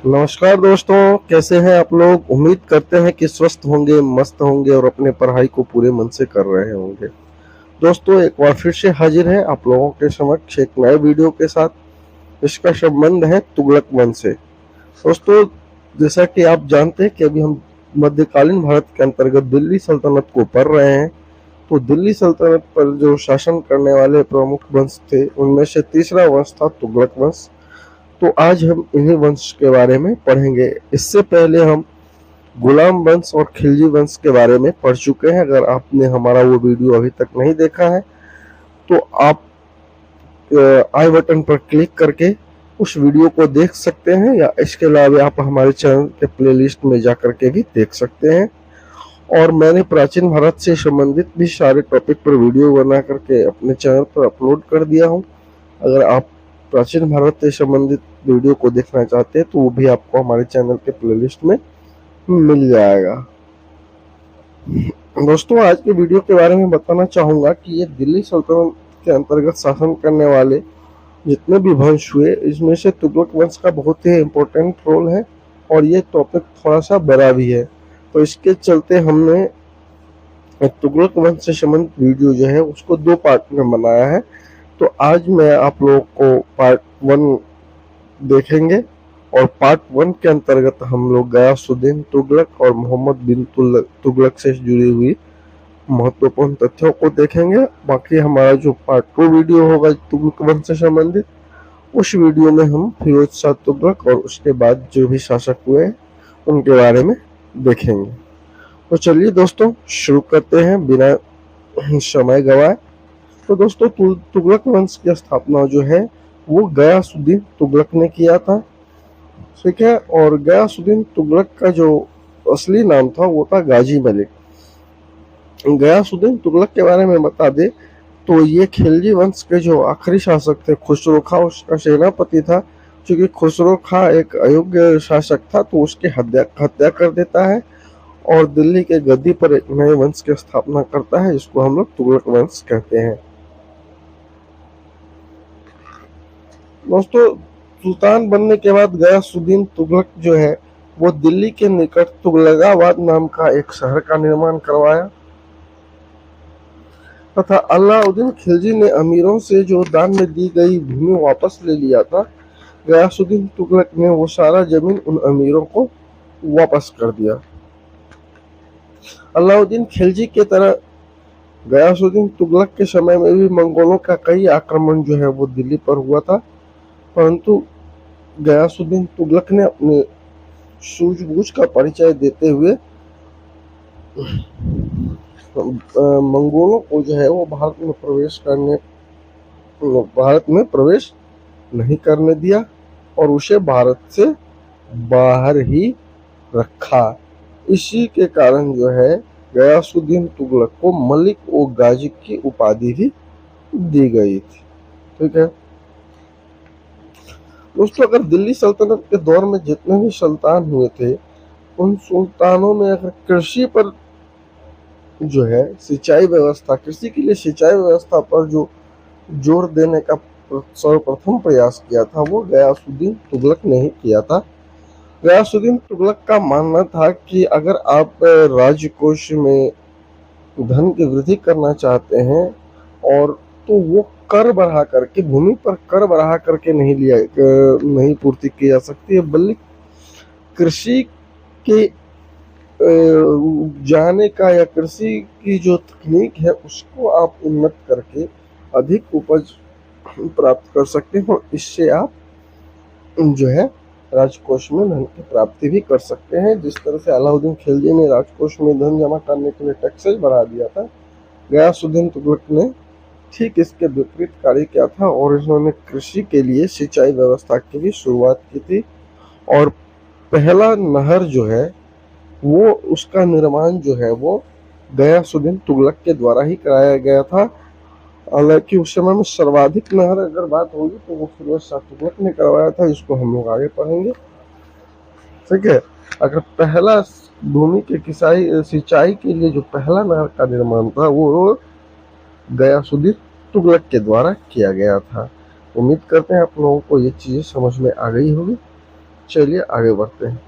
नमस्कार दोस्तों, कैसे हैं आप लोग। उम्मीद करते हैं कि स्वस्थ होंगे, मस्त होंगे और अपने पढ़ाई को पूरे मन से कर रहे होंगे। दोस्तों, एक बार फिर से हाजिर है आप लोगों के समक्ष एक नए वीडियो के साथ। इसका संबंध है तुगलक वंश से। दोस्तों, जैसा कि आप जानते हैं कि अभी हम मध्यकालीन भारत के अंतर्गत दिल्ली सल्तनत को पढ़ रहे हैं। तो दिल्ली सल्तनत पर जो शासन करने वाले प्रमुख वंश थे, उनमें से तीसरा वंश था तुगलक वंश। तो आज हम इन्हीं वंश के बारे में पढ़ेंगे। इससे पहले हम गुलाम वंश और खिलजी वंश के बारे में पढ़ चुके हैं। अगर आपने हमारा वो वीडियो अभी तक नहीं देखा है तो आप आई बटन पर क्लिक करके उस वीडियो को देख सकते हैं, या इसके अलावा आप हमारे चैनल के प्लेलिस्ट में जाकर के भी देख सकते हैं। और मैंने प्राचीन भारत से संबंधित भी सारे टॉपिक पर वीडियो बना करके अपने चैनल पर अपलोड कर दिया हूँ। अगर आप प्राचीन भारत से संबंधित वीडियो को देखना चाहते हैं तो वो भी आपको हमारे चैनल के प्लेलिस्ट में मिल जाएगा। दोस्तों, आज के वीडियो के बारे में बताना चाहूंगा कि ये दिल्ली सल्तनत के अंतर्गत शासन करने वाले जितने भी वंश हुए, इसमें से तुगलक वंश का बहुत ही इम्पोर्टेंट रोल है। और ये टॉपिक थोड़ा सा बड़ा भी है, तो इसके चलते हमने तुगलक वंश से संबंधित वीडियो जो है उसको दो पार्ट में बनाया है। तो आज मैं आप लोगों को पार्ट 1 देखेंगे, और पार्ट 1 के अंतर्गत हम लोग गयासुद्दीन तुगलक और मोहम्मद बिन तुगलक से जुड़ी हुई महत्वपूर्ण तथ्यों को देखेंगे। बाकी हमारा जो पार्ट 2 वीडियो होगा तुगलक वंश से संबंधित, उस वीडियो में हम फिरोज शाह तुगलक और उसके बाद जो भी शासक हुए उनके बारे में देखेंगे। तो चलिए दोस्तों, शुरू करते हैं बिना समय गवाए। तो दोस्तों, तुगलक वंश की स्थापना जो है वो गयासुद्दीन तुगलक ने किया था। ठीक है। और गयासुद्दीन तुगलक का जो असली नाम था वो था गाजी मलिक। गयासुद्दीन तुगलक के बारे में बता दे तो ये खिलजी वंश के जो आखिरी शासक थे, खुसरो खां उसका सेनापति था। क्योंकि खुसरो खां एक अयोग्य शासक था तो उसकी हत्या कर देता है और दिल्ली के गद्दी पर एक नए वंश की स्थापना करता है, जिसको हम लोग तुगलक वंश कहते हैं। दोस्तों, सुल्तान बनने के बाद गयासुद्दीन तुगलक जो है वो दिल्ली के निकट तुगलकाबाद नाम का एक शहर का निर्माण करवाया तथा अलाउद्दीन खिलजी ने अमीरों से जो दान में दी गई भूमि वापस ले लिया था। गयासुद्दीन तुगलक ने वो सारा जमीन उन अमीरों को वापस कर दिया। अलाउद्दीन खिलजी के तरह गयासुद्दीन तुगलक के समय में भी मंगोलों का कई आक्रमण जो है वो दिल्ली पर हुआ था, परंतु गयासुद्दीन तुगलक ने अपने सूझबूझ का परिचय देते हुए मंगोलों को जो है वो भारत में प्रवेश नहीं करने दिया और उसे भारत से बाहर ही रखा। इसी के कारण जो है गयासुद्दीन तुगलक को मलिक ओ गाजी की उपाधि भी दी गई थी। ठीक है दोस्तों, अगर दिल्ली सल्तनत के दौर में जितने भी सुल्तान हुए थे, उन सुल्तानों में अगर कृषि पर जो है सिंचाई व्यवस्था, कृषि के लिए सिंचाई व्यवस्था पर जो जोर देने का सर्वप्रथम प्रयास किया था वो गयासुद्दीन तुगलक ने ही किया था। गयासुद्दीन तुगलक का मानना था कि अगर आप राजकोष में धन की वृद्धि करना चाहते हैं और तो वो कर बढ़ा करके, भूमि पर कर बढ़ा करके नहीं पूर्ति की जा सकती है, बल्कि कृषि के जाने का या कृषि की जो तकनीक है उसको आप उन्नत करके अधिक उपज प्राप्त कर सकते हैं और इससे आप जो है राजकोष में धन की प्राप्ति भी कर सकते हैं। जिस तरह से अलाउद्दीन खिलजी ने राजकोष में धन जमा करने के लिए टैक्सेस बढ़ा दिया था, गयासुद्दीन तुगलक ने ठीक इसके विपरीत कार्य किया था और इन्होंने कृषि के लिए सिंचाई व्यवस्था की भी शुरुआत की थी। और पहला नहर जो है वो, उसका निर्माण जो है वो गयासुद्दीन तुगलक के द्वारा ही कराया गया था। हालांकि उस समय में सर्वाधिक नहर अगर बात होगी तो वो फिरोज शाह तुगलक ने करवाया था, जिसको हम लोग आगे पढ़ेंगे। ठीक है। अगर पहला भूमि के सिंचाई के लिए जो पहला नहर का निर्माण था वो गयासुद्दीन तुगलक के द्वारा किया गया था। उम्मीद करते हैं आप लोगों को ये चीजें समझ में आ गई होगी। चलिए आगे बढ़ते हैं।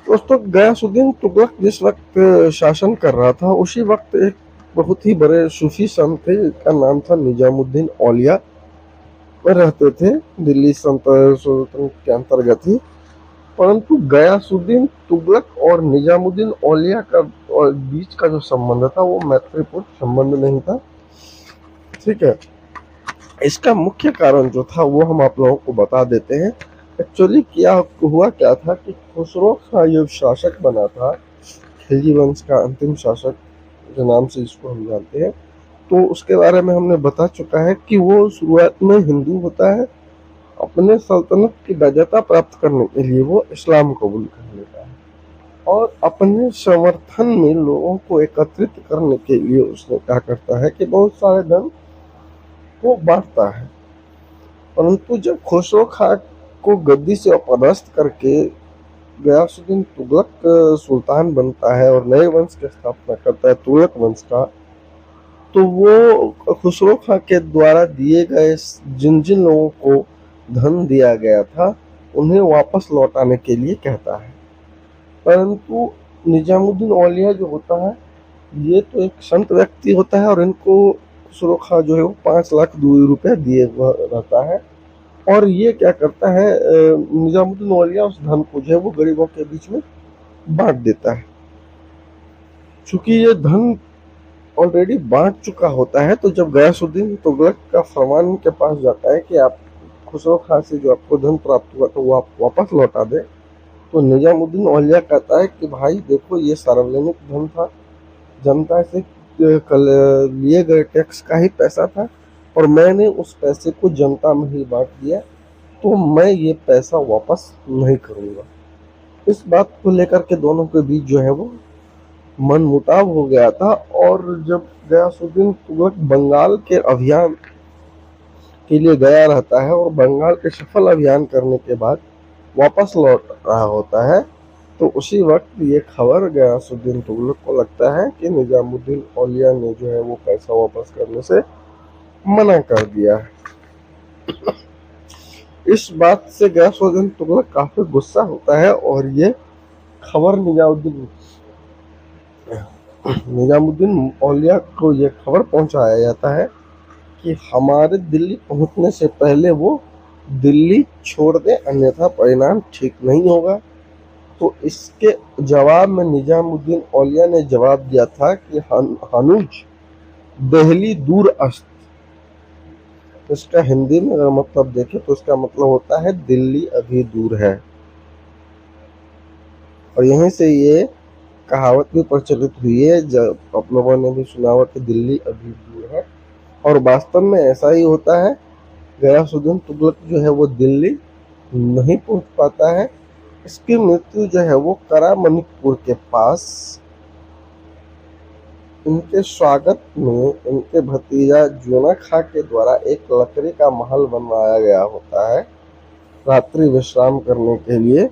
दोस्तों, गयासुद्दीन तुगलक जिस वक्त शासन कर रहा था, उसी वक्त एक बहुत ही बड़े सूफी संत थे जिनका नाम था निजामुद्दीन औलिया। वह रहते थे दिल्ली सल्तनत के अंतर्गत ही। परंतु गयासुद्दीन तुगलक और निजामुद्दीन औलिया का और बीच का जो संबंध था वो मैत्रीपूर्ण संबंध नहीं था। ठीक है, इसका मुख्य कारण जो था वो हम आप लोगों को बता देते हैं। एक्चुअली क्या हुआ क्या था कि खुसरो का जो शासक बना था, खिलजी वंश का अंतिम शासक के नाम से इसको हम जानते हैं, तो उसके बारे में हमने बता चुका है कि वो शुरुआत में हिंदू होता है। अपने सल्तनत की वैधता प्राप्त करने के लिए वो इस्लाम कबूल कर लेता है और अपने समर्थन में लोगों को एकत्रित करने के लिए उसने क्या करता है कि बहुत सारे धन को बांटता है। परंतु जब खुसरो खां को गद्दी से अपदस्थ करके गयासुद्दीन तुगलक सुल्तान बनता है और नए वंश की स्थापना करता है, तुगलक वंश का, तो वो खुसरो खां के द्वारा दिए गए जिन जिन लोगों को धन दिया गया था उन्हें वापस लौटाने के लिए कहता है। परंतु निजामुद्दीन औलिया जो होता है, ये तो एक संत व्यक्ति होता है और इनको खुसरो खां जो है वो 5 लाख रुपए दिए हुआ रहता है। और ये क्या करता है, निजामुद्दीन औलिया उस धन को जो है वो गरीबों के बीच में बांट देता है। चूंकि ये धन ऑलरेडी बांट चुका होता है, तो जब गयासुद्दीन तुगलक का फरमान के पास जाता है कि आप खुसरो खां से जो आपको धन प्राप्त हुआ तो वो आप वापस लौटा दे, तो निजामुद्दीन औलिया कहता है कि भाई देखो, ये सार्वजनिक धन था, जनता से कल लिए गए टैक्स का ही पैसा था और मैंने उस पैसे को जनता में ही बांट दिया, तो मैं ये पैसा वापस नहीं करूंगा। इस बात को लेकर के दोनों के बीच जो है वो मन मुटाव हो गया था। और जब गयासुद्दीन तुगलक बंगाल के अभियान के लिए गया रहता है और बंगाल के सफल अभियान करने के बाद वापस लौट रहा होता है, तो उसी वक्त ये खबर गयासुद्दीन तुगलक को लगता है कि निजामुद्दीन औलिया ने जो है वो पैसा वापस करने से मना कर दिया है। इस बात से गयासुद्दीन तुगलक काफी गुस्सा होता है और ये खबर निजामुद्दीन औलिया को ये खबर पहुंचाया जाता है कि हमारे दिल्ली पहुंचने से पहले वो दिल्ली छोड़ दे, अन्यथा परिणाम ठीक नहीं होगा। तो इसके जवाब में निजामुद्दीन औलिया ने जवाब दिया था कि हनुज दिल्ली दूर अस्त। इसका हिंदी में अगर मतलब देखें तो इसका मतलब होता है दिल्ली अभी दूर है। और यहीं से ये कहावत भी प्रचलित हुई है, जब आप लोगों ने भी सुना होगा कि दिल्ली अभी दूर है, और वास्तव में ऐसा ही होता है। गयासुद्दीन तुगलक जो है वो दिल्ली नहीं पहुंच पाता है। इसकी मृत्यु जो है वो करामणिकपुर के पास इनके स्वागत में इनके भतीजा जोना खां के द्वारा एक लकड़ी का महल बनवाया गया होता है रात्रि विश्राम करने के लिए।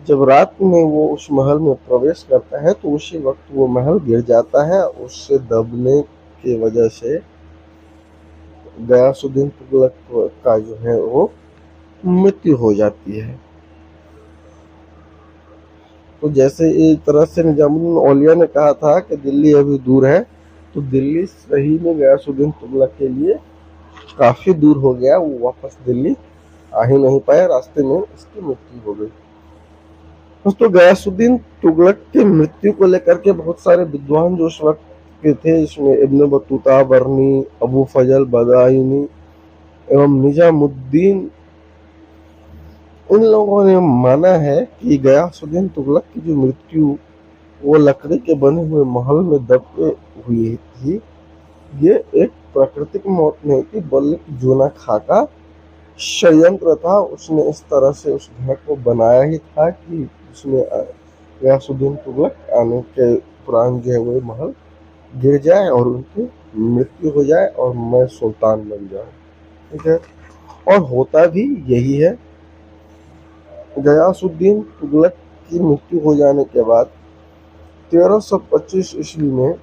जब रात में वो उस महल में प्रवेश करता है तो उसी वक्त वो महल गिर जाता है। उससे दबने की वजह से गयासुद्दीन तुगलक का जो है वो मृत्यु हो जाती है। तो जैसे एक तरह से निजामुद्दीन औलिया ने कहा था कि दिल्ली अभी दूर है, तो दिल्ली सही में गयासुद्दीन तुगलक के लिए काफी दूर हो गया। वो वापस दिल्ली आ ही नहीं पाया, रास्ते में इसकी मृत्यु हो गई। दोस्तों, गयासुद्दीन तुगलक की मृत्यु को लेकर के बहुत सारे विद्वान जो उस वक्त के थे, इसमें इब्न बतूता, बरनी, अबू फजल बदायूनी एवं निजामुद्दीन, इन लोगों ने माना है कि गयासुद्दीन तुगलक की जो मृत्यु वो लकड़ी के बने हुए महल में दब के हुई थी। ये एक प्राकृतिक मौत नहीं थी, बल्कि जोना खां का षड्यंत्र था। उसने इस तरह से उस घर को बनाया ही था कि उसमें गयासुद्दीन तुगलक आने के पुरान जो है वो महल गिर जाए और उनकी मृत्यु हो जाए और मैं सुल्तान बन जाऊं। ठीक है, और होता भी यही है। गयासुद्दीन तुगलक की मृत्यु हो जाने के बाद 1325 ईस्वी में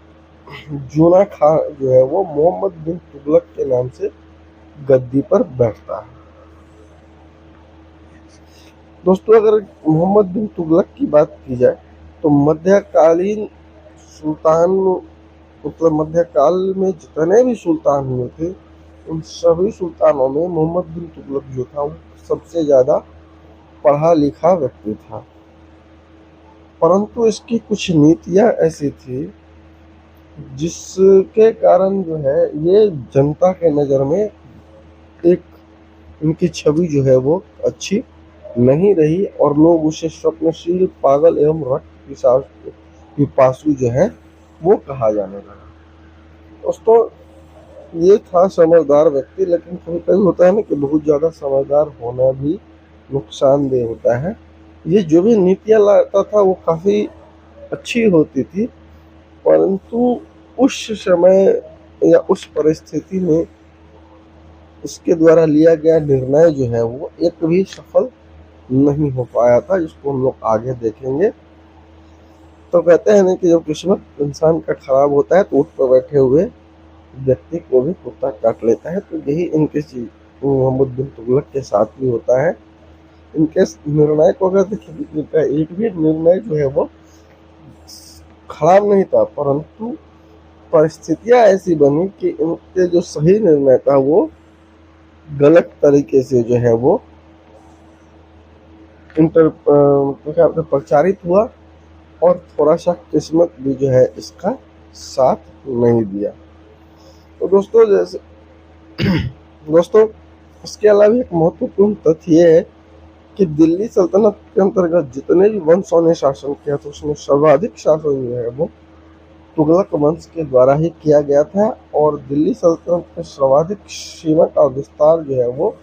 जोना खां जो है वो मोहम्मद बिन तुगलक के नाम से गद्दी पर बैठता है। दोस्तों अगर मोहम्मद बिन तुगलक की बात की जाए तो मध्यकालीन सुल्तान, मतलब मध्यकाल में जितने भी सुल्तान हुए थे उन सभी सुल्तानों में मोहम्मद बिन तुगलक जो था वो सबसे ज्यादा पढ़ा लिखा व्यक्ति था। परंतु इसकी कुछ नीतियां ऐसी थी जिसके कारण जो है ये जनता के नज़र में एक उनकी छवि जो है वो अच्छी नहीं रही और लोग उसे स्वप्नशील, पागल एवं रक्त पिपासु जो है वो कहा जाने लगा। दोस्तों ये था समझदार व्यक्ति, लेकिन कभी कभी होता है ना कि बहुत ज़्यादा समझदार होना भी नुकसानदेह होता है। ये जो भी नीतियाँ लाता था वो काफ़ी अच्छी होती थी, परंतु उस समय या उस परिस्थिति में उसके द्वारा लिया गया निर्णय जो है वो एक भी सफल नहीं हो पाया था, जिसको हम लोग आगे देखेंगे। तो कहते हैं ना कि जब किस्मत इंसान का खराब होता है तो उठ पर बैठे हुए व्यक्ति को भी कुत्ता काट लेता है। तो यही इनके मोहम्मद बिन तुगलक के साथ भी होता है। इनके निर्णय को अगर देखिए, इनका एक भी निर्णय जो है वो खराब नहीं था, परंतु परिस्थितियां ऐसी बनी कि इनके जो सही निर्णय था वो गलत तरीके से जो है वो प्रचारित हुआ और थोड़ा सा किस्मत भी जो है इसका साथ नहीं दिया। तो दोस्तों जैसे दोस्तों इसके अलावा एक महत्वपूर्ण तथ्य ये है कि दिल्ली सल्तनत के अंतर्गत जितने भी वंशों ने शासन किया था उसमें सर्वाधिक शासन जो है वो तुगलक वंश के द्वारा ही किया गया था और दिल्ली सल्तनत के सर्वाधिक सीमा का विस्तार जो है वो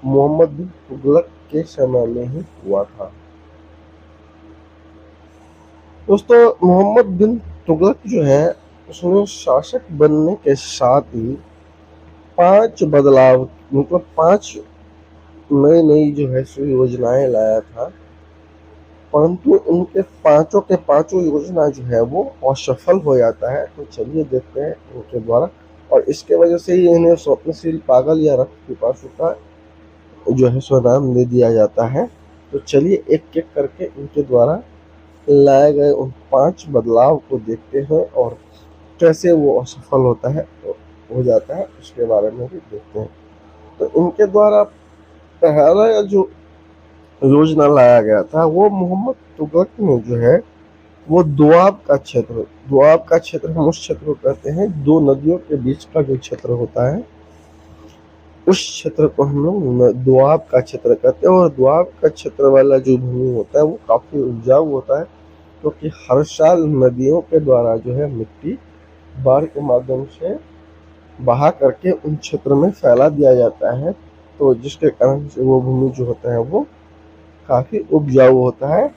मोहम्मद बिन तुगलक के समय में ही हुआ था। दोस्तों मोहम्मद बिन तुगलक जो है उसने शासक बनने के साथ ही 5 बदलाव, मतलब 5 नई नई जो है योजनाएं लाया था, परंतु उनके पांचों के पांचों योजना जो है वो असफल हो जाता है। तो चलिए देखते हैं उनके द्वारा, और इसके वजह से ही इन्हें स्वप्नशील, पागल या रक्त पिपासु का जो है सो नाम दे दिया जाता है। तो चलिए एक एक करके इनके द्वारा लाए गए उन 5 बदलाव को देखते हैं और कैसे वो असफल होता है हो जाता है उसके बारे में भी देखते हैं। तो इनके द्वारा पहला जो योजना लाया गया था वो मोहम्मद तुगलक ने जो है वो दोआब का क्षेत्र हम उस क्षेत्र को कहते हैं, 2 नदियों के बीच का जो क्षेत्र होता है उस क्षेत्र को हम लोग दोआब का क्षेत्र कहते हैं। और दोआब का क्षेत्र वाला जो भूमि होता है वो काफी उपजाऊ होता है, क्योंकि हर साल नदियों के द्वारा जो है मिट्टी बाढ़ के माध्यम से बहा करके उन क्षेत्र में फैला दिया जाता है, तो जिसके कारण से वो भूमि जो होता है वो काफी उपजाऊ होता है।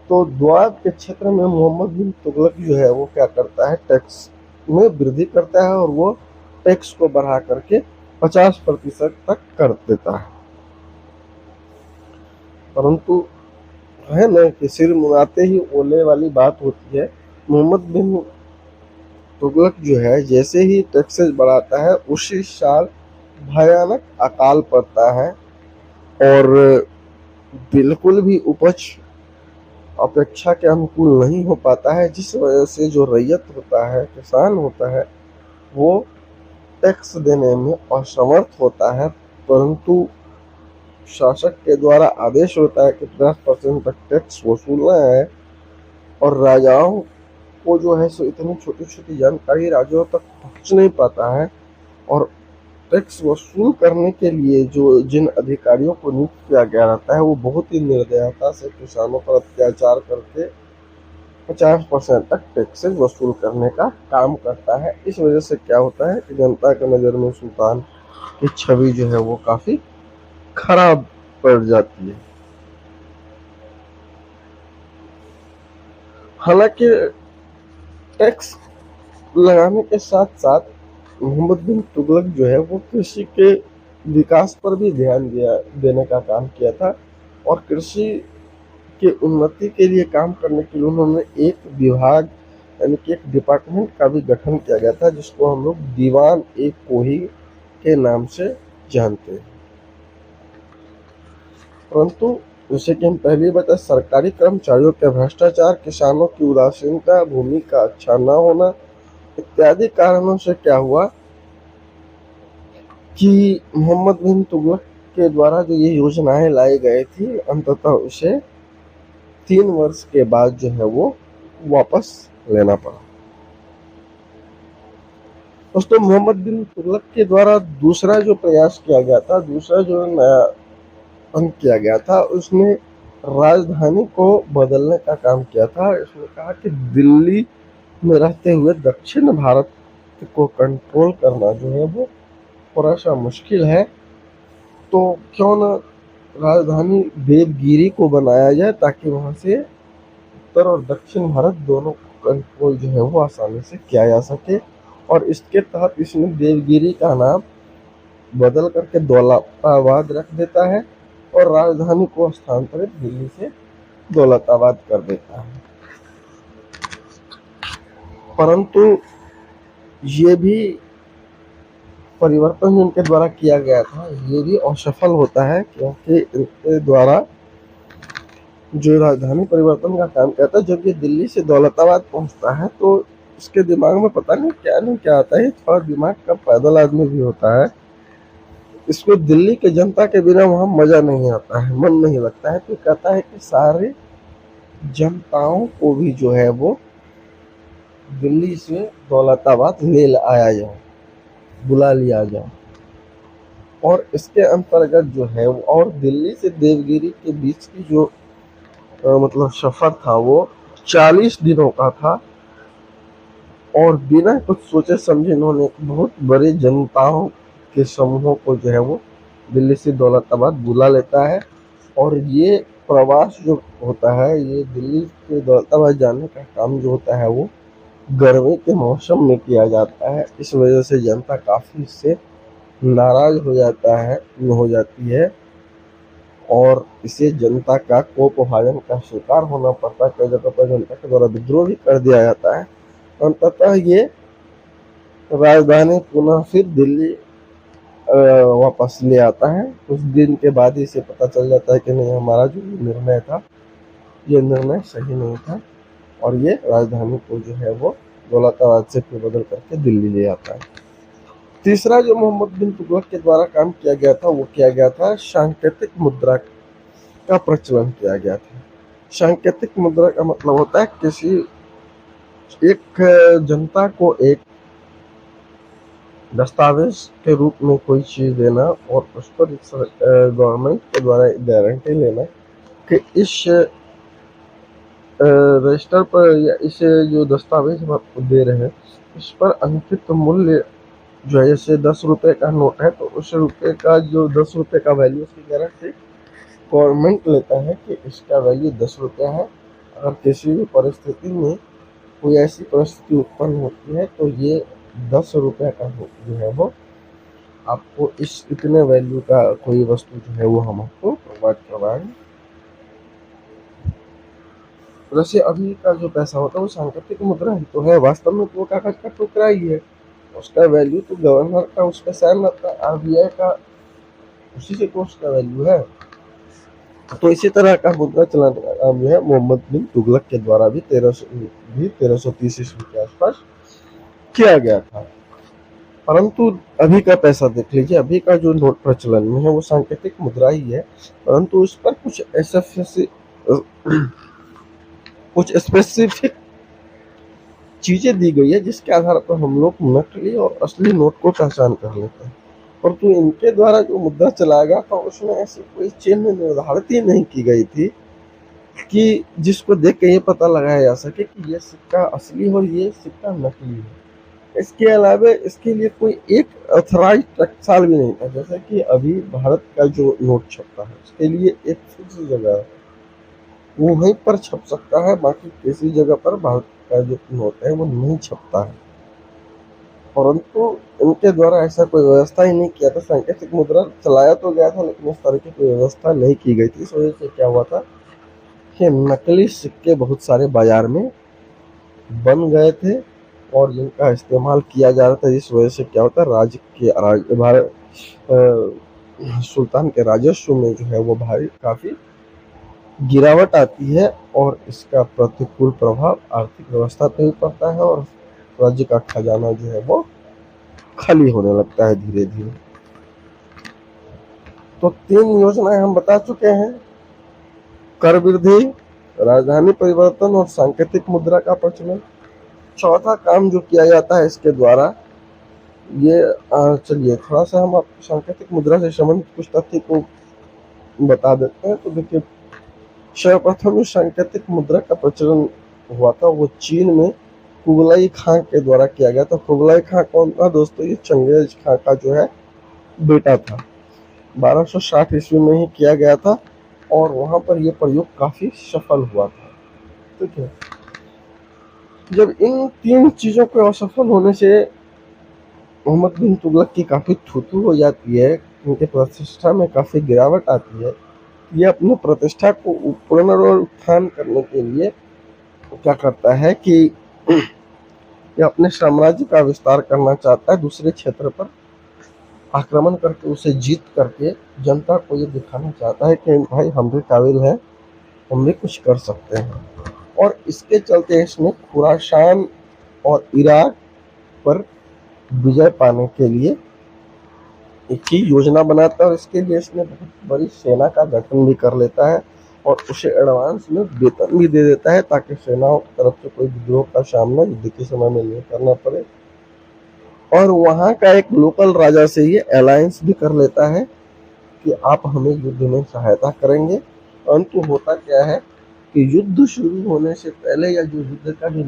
तो दोआब के क्षेत्र में मोहम्मद बिन तुगलक जो है वो क्या करता है, टैक्स में वृद्धि करता है और वो टैक्स को बढ़ा करके 50% तक कर देता है। परंतु है ना कि सिर मुनाते ही ओले वाली बात होती है। मोहम्मद बिन तुगलक जो है जैसे ही टैक्सेस बढ़ाता है उसी साल भयानक अकाल पड़ता है और बिल्कुल भी उपज अपेक्षा के अनुकूल नहीं हो पाता है, जिस वजह से जो रैयत होता है, किसान होता है, वो टैक्स देने में असमर्थ होता है। परंतु शासक के द्वारा आदेश होता है कि 50% तक टैक्स वसूलना है और राजाओं को जो है सो इतनी छोटी छोटी जानकारी राजाओं तक पहुंच नहीं पाता है और टैक्स वसूल करने के लिए जो जिन अधिकारियों को नियुक्त किया गया रहता है वो बहुत ही निर्दयता से किसानों पर अत्याचार करके 50% तक टैक्सेस वसूल करने का काम करता है। इस वजह से क्या होता है कि जनता के नज़र में सुल्तान की छवि जो है वो काफी खराब पड़ जाती है। हालांकि टैक्स लगाने के साथ साथ मोहम्मद बिन तुगलक जो है वो कृषि के विकास पर भी ध्यान देने का काम किया था और कृषि के उन्नति के लिए काम करने के लिए उन्होंने एक विभाग यानी कि एक डिपार्टमेंट का भी गठन किया गया था, जिसको हम लोग दीवान ए कोही के नाम से जानते हैं। परंतु जैसे कि हम पहले ही बताए, सरकारी कर्मचारियों के भ्रष्टाचार, किसानों की उदासीनता, भूमि का अच्छा न होना इत्यादि कारणों से क्या हुआ कि मोहम्मद बिन तुगलक के द्वारा जो ये योजनाएं लाई गई थी, अंततः उसे 3 वर्ष के बाद जो है वो वापस लेना पड़ा। दोस्तों, मोहम्मद बिन तुगलक के द्वारा दूसरा जो प्रयास किया गया था, दूसरा जो नया अंक किया गया था, उसने राजधानी को बदलने का काम किया था। इसने कहा कि दिल्ली में रहते हुए दक्षिण भारत को कंट्रोल करना जो है वो थोड़ा सा मुश्किल है, तो क्यों न राजधानी देवगिरी को बनाया जाए, ताकि वहां से उत्तर और दक्षिण भारत दोनों को कंट्रोल जो है वो आसानी से किया जा सके। और इसके तहत इसने देवगिरी का नाम बदल करके दौलताबाद रख देता है और राजधानी को स्थानांतरित दिल्ली से दौलताबाद कर देता है। परंतु ये भी परिवर्तन जिनके द्वारा किया गया था, ये भी असफल होता है, क्योंकि इनके द्वारा जो राजधानी परिवर्तन का काम किया था, जब ये दिल्ली से दौलताबाद पहुंचता है तो इसके दिमाग में पता नहीं क्या आता है। थोड़ा दिमाग का पैदल आदमी भी होता है, इसको दिल्ली के जनता के बिना वहां मजा नहीं आता है, मन नहीं लगता है, तो कहता है कि सारे जनताओं को भी जो है वो दिल्ली से दौलताबाद ले आया जाए, बुला लिया जाए। और इसके अंतर्गत जो है वो, और दिल्ली से देवगिरी के बीच की जो मतलब सफर था वो 40 दिनों का था। और बिना कुछ सोचे समझे इन्होंने बहुत बड़े जनताओं के समूहों को जो है वो दिल्ली से दौलताबाद बुला लेता है। और ये प्रवास जो होता है, ये दिल्ली से दौलताबाद जाने का काम जो होता है वो गर्मी के मौसम में किया जाता है। इस वजह से जनता काफी इससे नाराज हो जाती है और इसे जनता का कोप भाजन का शिकार होना पड़ता है। कई जगह पर जनता के द्वारा विद्रोह भी कर दिया जाता है। अंततः ये राजधानी पुनः फिर दिल्ली वापस ले आता है। कुछ दिन के बाद इसे पता चल जाता है कि नहीं, हमारा जो निर्णय था ये निर्णय सही नहीं था, और ये राजधानी को जो है वो दौलताबाद से फिर बदल करके दिल्ली ले आता है। तीसरा जो मोहम्मद बिन तुगलक के द्वारा काम किया गया था वो किया गया था सांकेतिक मुद्रा का प्रचलन किया गया था। सांकेतिक मुद्रा का मतलब होता है किसी एक जनता को एक दस्तावेज के रूप में कोई चीज देना और उस पर गवर्नमेंट के द्वारा गारंटी लेना कि इस रजिस्टर पर या इस जो दस्तावेज हम आपको दे रहे हैं, इस पर अंकित मूल्य जो है, जैसे 10 रुपए का नोट है तो उस रुपए का जो 10 रुपए का वैल्यू, उसकी गारंटी गवर्नमेंट लेता है कि इसका वैल्यू 10 रुपया है। अगर किसी भी परिस्थिति में कोई ऐसी परिस्थिति उत्पन्न होती है तो ये 10 रुपये का जो है वो आपको इस इतने वैल्यू का कोई वस्तु जो है वो हम आपको प्रोवाइड करवाएंगे। वैसे अभी का जो पैसा होता है वो सांकेतिक मुद्रा ही तो है, वास्तव में तो वो कागज का टुकड़ा ही है। उसका वैल्यू तो गवर्नर का उस पर साइन रहता है, आरबीआई का, उसी से तो उसका वैल्यू है। तो इसी तरह का मुद्रा चलाने का काम जो है मोहम्मद बिन तुगलक के द्वारा भी 1330 ईस्वी के आसपास किया गया था। परंतु अभी का पैसा देख लीजिए, अभी का जो नोट प्रचलन में है वो सांकेतिक मुद्रा ही है, परंतु उस पर कुछ स्पेसिफिक चीजें दी गई है जिसके आधार पर हम लोग नकली और असली नोट को पहचान कर लेते हैं। परंतु इनके द्वारा जो मुद्रा चलाया गया था उसमें ऐसी कोई चिन्ह निर्धारित ही नहीं की गई थी कि जिसको देख के ये पता लगाया जा सके कि ये सिक्का असली और ये सिक्का नकली है। इसके अलावा इसके लिए कोई एक ऑथराइज टकसाल भी नहीं था। जैसे कि अभी भारत का जो नोट छपता है उसके लिए एक फिक्स जगह है, वो वहीं पर छप सकता है, बाकी किसी जगह पर भारत का जो नोट है वो नहीं छपता है। परंतु इनके द्वारा ऐसा कोई व्यवस्था ही नहीं किया था। सांकेतिक मुद्रा चलाया तो गया था, लेकिन इस तरह की कोई व्यवस्था नहीं की गई थी। इस वजह से क्या हुआ था कि नकली सिक्के बहुत सारे बाजार में बन गए थे और जिनका इस्तेमाल किया जा रहा था। जिस वजह से क्या होता है, भारत सुल्तान के राजस्व में जो है वो भारी काफी गिरावट आती है और इसका प्रतिकूल प्रभाव आर्थिक व्यवस्था पे भी पड़ता है और राज्य का खजाना जो है वो खाली होने लगता है धीरे धीरे। तो 3 योजनाएं हम बता चुके हैं, कर वृद्धि, राजधानी परिवर्तन और सांकेतिक मुद्रा का प्रचलन। चौथा काम जो किया जाता है इसके द्वारा ये चलिए थोड़ा सा हम आपको सांकेतिक मुद्रा से संबंधित कुछ तथ्य को बता देते हैं। तो देखिए, सर्वप्रथम जो सांकेतिक मुद्रा का प्रचलन हुआ था वो चीन में कुबलाई खां के द्वारा किया गया था। कुबलाई खां कौन था दोस्तों? ये चंगेज खां का जो है बेटा था। 1260 ईस्वी में ही किया गया था और वहां पर यह प्रयोग काफी सफल हुआ था। ठीक है, जब इन 3 चीजों के असफल होने से मोहम्मद बिन तुगलक की काफी थूथू हो जाती है, उनके प्रतिष्ठा में काफी गिरावट आती है। ये अपनी प्रतिष्ठा को पुनरुत्थान करने के लिए क्या करता है कि ये अपने साम्राज्य का विस्तार करना चाहता है, दूसरे क्षेत्र पर आक्रमण करके उसे जीत करके जनता को ये दिखाना चाहता है कि भाई हम भी काबिल हैं, हम भी कुछ कर सकते हैं। और इसके चलते इसने खुरासान और इराक पर विजय पाने के लिए एक ही योजना बनाता है और इसके लिए इसने बहुत बड़ी सेना का गठन भी कर लेता है और उसे एडवांस में वेतन भी दे देता है ताकि सेनाओं की तरफ से कोई विद्रोह का सामना युद्ध के समय में नहीं करना पड़े। और वहां का एक लोकल राजा से ये अलायंस भी कर लेता है कि आप हमें युद्ध में सहायता करेंगे। परंतु होता क्या है कि युद्ध शुरू होने से पहले या जो युद्ध का जो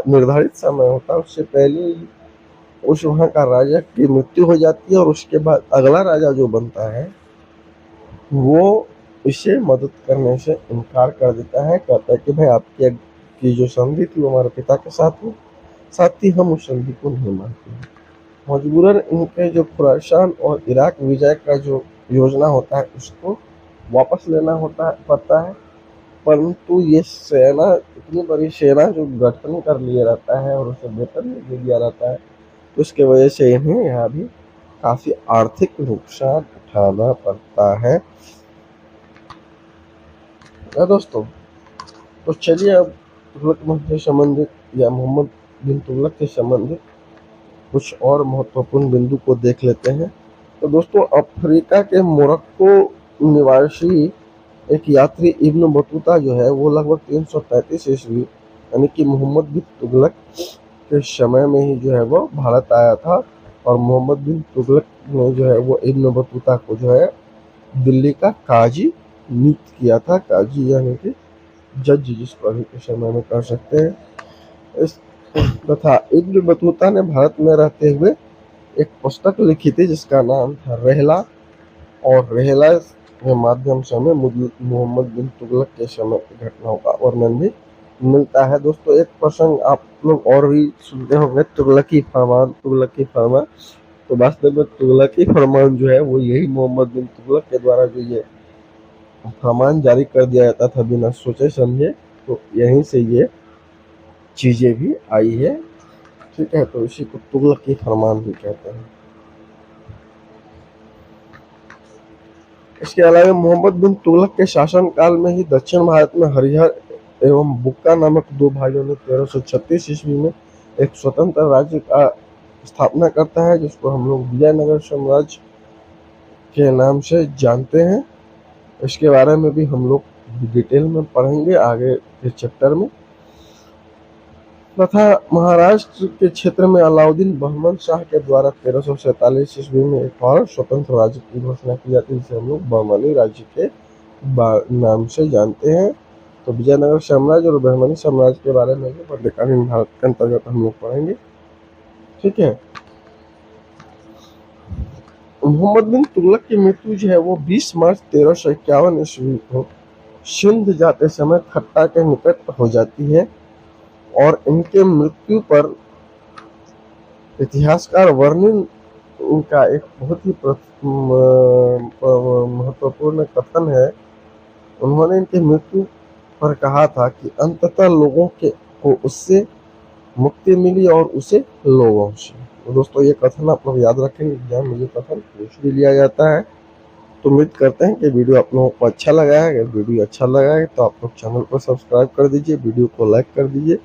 निर्धारित समय होता है उससे पहले ही उस वहां का राजा की मृत्यु हो जाती है और उसके बाद अगला राजा जो बनता है वो इसे मदद करने से इनकार कर देता है, कहता है कि भाई आपकी की जो संधि थी वो हमारे पिता के साथ हुई, साथ ही हम उस संधि को नहीं मानते हैं। मजबूरन इनके जो खुरासान और इराक विजय का जो योजना होता है उसको वापस लेना पड़ता है। परंतु ये सेना, इतनी बड़ी सेना जो गठन कर लिए रहता है और उसे वेतन भी दे दिया रहता है, तो उसके वजह से इन्हें यहाँ भी काफी आर्थिक नुकसान उठाना पड़ता है। दोस्तों, तो चलिए अब तुगलक से संबंधित या मोहम्मद बिन तुगलक से संबंधित कुछ और महत्वपूर्ण बिंदु को देख लेते हैं। तो दोस्तों, अफ्रीका के मोरक्को निवासी एक यात्री इब्न बतूता जो है वो लगभग 335 ईस्वी यानी कि मोहम्मद बिन तुगलक के समय में ही जो है वो भारत आया था और मोहम्मद बिन तुगलक ने जो है वो इब्न बतूता को जो है दिल्ली का काजी नियुक्त किया था। काजी यानी कि जज, जिसको अभी के समय में कर सकते हैं। इस तथा इब्न बतूता ने भारत में रहते हुए एक पुस्तक लिखी थी जिसका नाम था रहला, और रहला के माध्यम से हमें मोहम्मद बिन तुगलक के समय की घटनाओं का वर्णन भी मिलता है। दोस्तों, एक प्रसंग आप लोग और भी सुनते होंगे, तुगलकी फरमान, तुगलकी फरमान। तो वास्तव में तुगलकी फरमान जो है वो यही मोहम्मद बिन तुगलक के द्वारा जो ये फरमान जारी कर दिया जाता था बिना सोचे समझे, तो यहीं से ये चीजें भी आई है। ठीक है, तो इसी को तुगलकी फरमान भी कहते हैं। इसके अलावा मोहम्मद बिन तुगलक के शासनकाल में ही दक्षिण भारत में हरिहर एवं बुक्का नामक 2 भाइयों ने 1336 ईस्वी में एक स्वतंत्र राज्य का स्थापना करता है जिसको हम लोग विजयनगर साम्राज्य के नाम से जानते हैं। इसके बारे में भी हम लोग डिटेल में पढ़ेंगे आगे के चैप्टर में। तथा महाराष्ट्र के क्षेत्र में अलाउद्दीन बहमन शाह के द्वारा 1347 ईस्वी में एक और स्वतंत्र राज्य की घोषणा की जाती है जिसे हम लोग बहमनी राज्य के नाम से जानते हैं। तो विजयनगर साम्राज्य और बहमनी साम्राज्य के बारे में मध्यकालीन भारत के अंतर्गत हम लोग पढ़ेंगे। ठीक है, मोहम्मद बिन तुगलक की मृत्यु जो है वो 20 मार्च 1351 ईस्वी को सिंध जाते समय खट्टा के निकट हो जाती है और इनके मृत्यु पर इतिहासकार वर्णन का एक बहुत ही महत्वपूर्ण कथन है। उन्होंने इनकी मृत्यु पर कहा था कि अंततः लोगों को उससे मुक्ति मिली और उसे लोगों से। तो दोस्तों, ये कथन आप लोग याद रखेंगे, एग्जाम में ये कथन पूछ भी लिया जाता है। तो उम्मीद करते हैं कि वीडियो आप लोगों को अच्छा लगा है। अगर वीडियो अच्छा लगा है तो आप लोग चैनल को सब्सक्राइब कर दीजिए, वीडियो को लाइक कर दीजिए।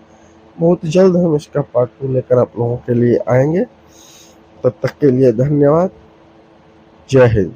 बहुत जल्द हम इसका पार्ट 2 लेकर आप लोगों के लिए आएंगे। तब तक के लिए धन्यवाद। जय हिंद।